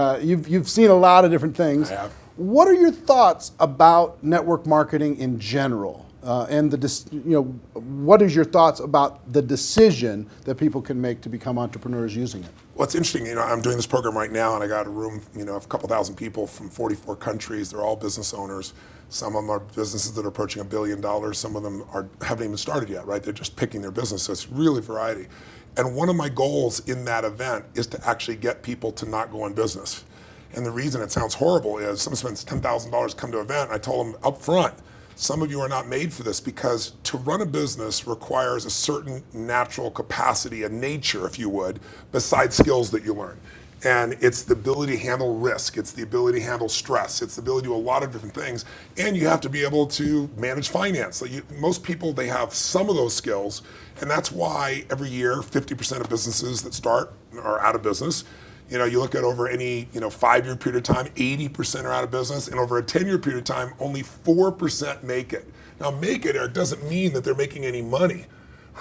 You've seen a lot of different things. I have. What are your thoughts about network marketing in general? And what is your thoughts about the decision that people can make to become entrepreneurs using it? Well, it's interesting. I'm doing this program right now, and I got a room, of a couple thousand people from 44 countries. They're all business owners. Some of them are businesses that are approaching $1 billion. Some of them haven't even started yet, right? They're just picking their business. So it's really variety. And one of my goals in that event is to actually get people to not go on business. And the reason it sounds horrible is someone spends $10,000 come to an event. I told them up front, some of you are not made for this, because to run a business requires a certain natural capacity, a nature, if you would, besides skills that you learn. And it's the ability to handle risk. It's the ability to handle stress. It's the ability to do a lot of different things. And you have to be able to manage finance. Most people, they have some of those skills. And that's why every year, 50% of businesses that start are out of business. You look at over any 5-year period of time, 80% are out of business, and over a 10-year period of time, only 4% make it. Now, make it, Eric, doesn't mean that they're making any money,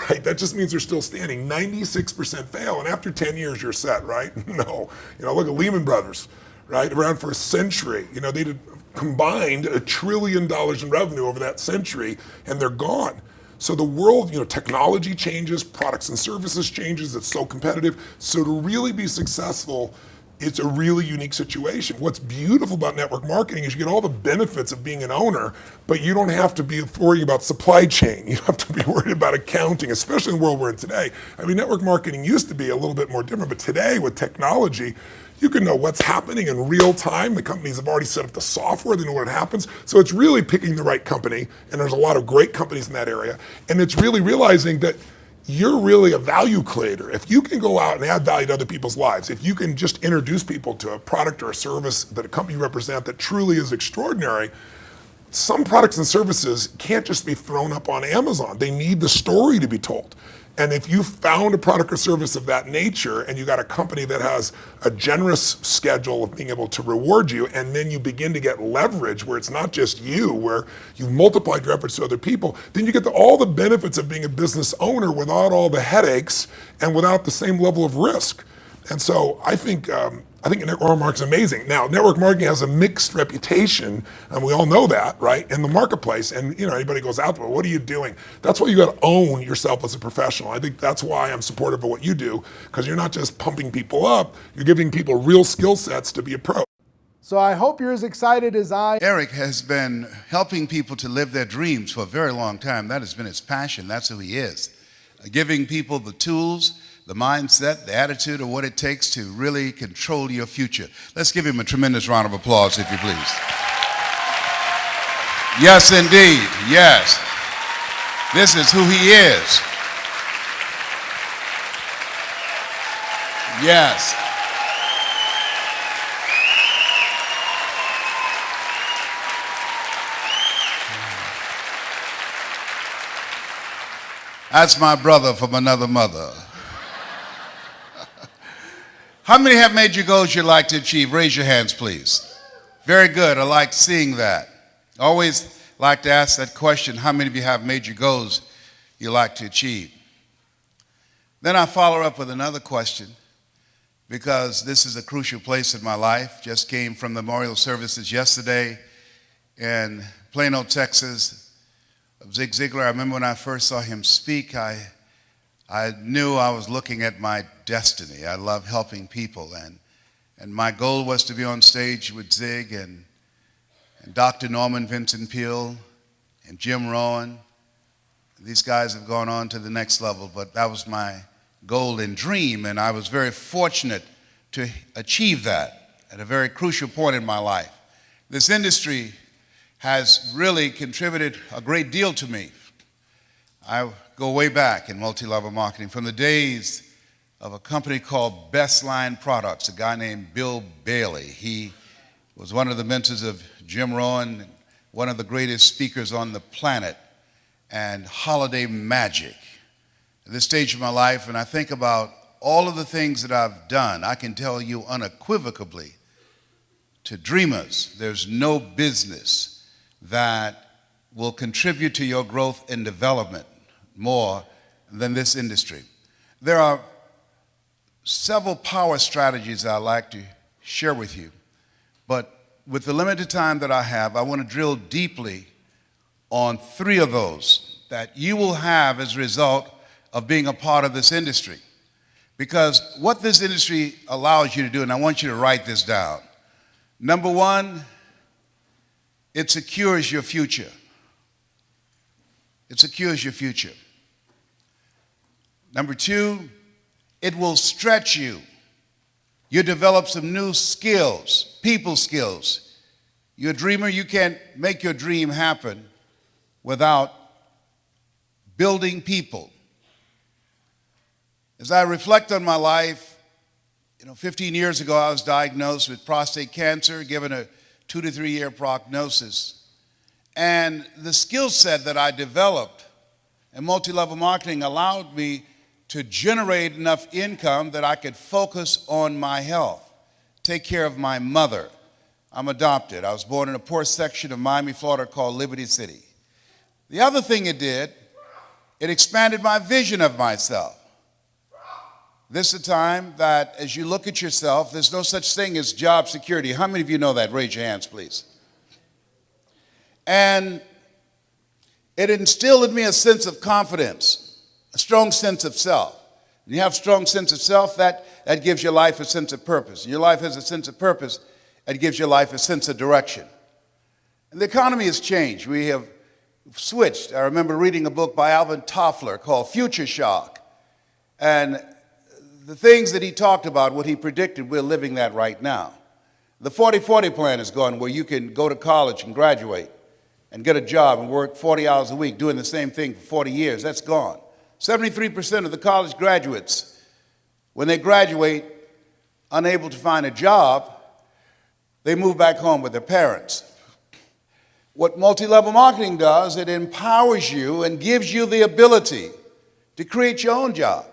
right? That just means they're still standing. 96% fail, and after 10 years, you're set, right? No. Look at Lehman Brothers, right? Around for a century. They did combined $1 trillion in revenue over that century, and they're gone. So the world, technology changes, products and services changes, it's so competitive. So to really be successful, it's a really unique situation. What's beautiful about network marketing is you get all the benefits of being an owner, but you don't have to be worrying about supply chain. You don't have to be worried about accounting, especially in the world we're in today. Network marketing used to be a little bit more different, but today with technology, you can know what's happening in real time. The companies have already set up the software, they know what happens. So it's really picking the right company, and there's a lot of great companies in that area. And it's really realizing that you're really a value creator. If you can go out and add value to other people's lives, if you can just introduce people to a product or a service that a company represents that truly is extraordinary, some products and services can't just be thrown up on Amazon. They need the story to be told. And if you found a product or service of that nature, and you got a company that has a generous schedule of being able to reward you, and then you begin to get leverage where it's not just you, where you've multiplied your efforts to other people, then you get all the benefits of being a business owner without all the headaches and without the same level of risk. And so I think network marketing is amazing. Now, network marketing has a mixed reputation, and we all know that, right, in the marketplace. And anybody goes out there, what are you doing? That's why you got to own yourself as a professional. I think that's why I'm supportive of what you do, because you're not just pumping people up, you're giving people real skill sets to be a pro. So I hope you're as excited as I. Eric has been helping people to live their dreams for a very long time. That has been his passion. That's who he is. Giving people the tools, the mindset, the attitude of what it takes to really control your future. Let's give him a tremendous round of applause, if you please. Yes, indeed. Yes. This is who he is. Yes. That's my brother from another mother. How many have major goals you'd like to achieve? Raise your hands, please. Very good. I like seeing that. Always like to ask that question, how many of you have major goals you like to achieve? Then I follow up with another question, because this is a crucial place in my life. Just came from the memorial services yesterday in Plano, Texas, of Zig Ziglar. I remember when I first saw him speak, I knew I was looking at my destiny. I love helping people, and my goal was to be on stage with Zig and Dr. Norman Vincent Peale and Jim Rohn. These guys have gone on to the next level, but that was my goal and dream, and I was very fortunate to achieve that at a very crucial point in my life. This industry has really contributed a great deal to me. I go way back in multi-level marketing, from the days of a company called Best Line Products, a guy named Bill Bailey. He was one of the mentors of Jim Rohn, one of the greatest speakers on the planet, and holiday magic. At this stage of my life, and I think about all of the things that I've done, I can tell you unequivocally, to dreamers, there's no business that will contribute to your growth and development more than this industry. There are several power strategies I like to share with you. But with the limited time that I have, I want to drill deeply on 3 of those that you will have as a result of being a part of this industry. Because what this industry allows you to do, and I want you to write this down. Number 1, it secures your future. It secures your future. Number 2, it will stretch you. You develop some new skills, people skills. You're a dreamer, you can't make your dream happen without building people. As I reflect on my life, 15 years ago I was diagnosed with prostate cancer, given a 2 to 3 year prognosis. And the skill set that I developed in multi-level marketing allowed me to generate enough income that I could focus on my health, take care of my mother. I'm adopted. I was born in a poor section of Miami, Florida called Liberty City. The other thing it did, it expanded my vision of myself. This is a time that as you look at yourself, there's no such thing as job security. How many of you know that? Raise your hands, please. And it instilled in me a sense of confidence, a strong sense of self. When you have a strong sense of self, that gives your life a sense of purpose. And your life has a sense of purpose, it gives your life a sense of direction. And the economy has changed. We have switched. I remember reading a book by Alvin Toffler called Future Shock. And the things that he talked about, what he predicted, we're living that right now. The 40-40 plan is gone, where you can go to college and graduate and get a job and work 40 hours a week doing the same thing for 40 years. That's gone. 73% of the college graduates, when they graduate, unable to find a job, they move back home with their parents. What multi-level marketing does, it empowers you and gives you the ability to create your own job.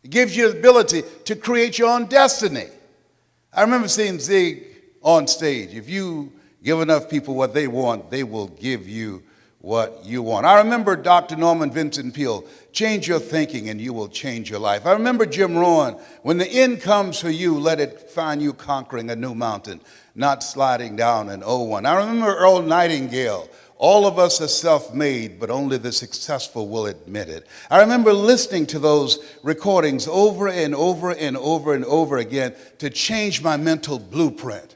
It gives you the ability to create your own destiny. I remember seeing Zig on stage. If you give enough people what they want, they will give you what you want. I remember Dr. Norman Vincent Peale, change your thinking and you will change your life. I remember Jim Rohn, when the end comes for you, let it find you conquering a new mountain, not sliding down an old one. I remember Earl Nightingale, all of us are self-made, but only the successful will admit it. I remember listening to those recordings over and over and over and over again to change my mental blueprint.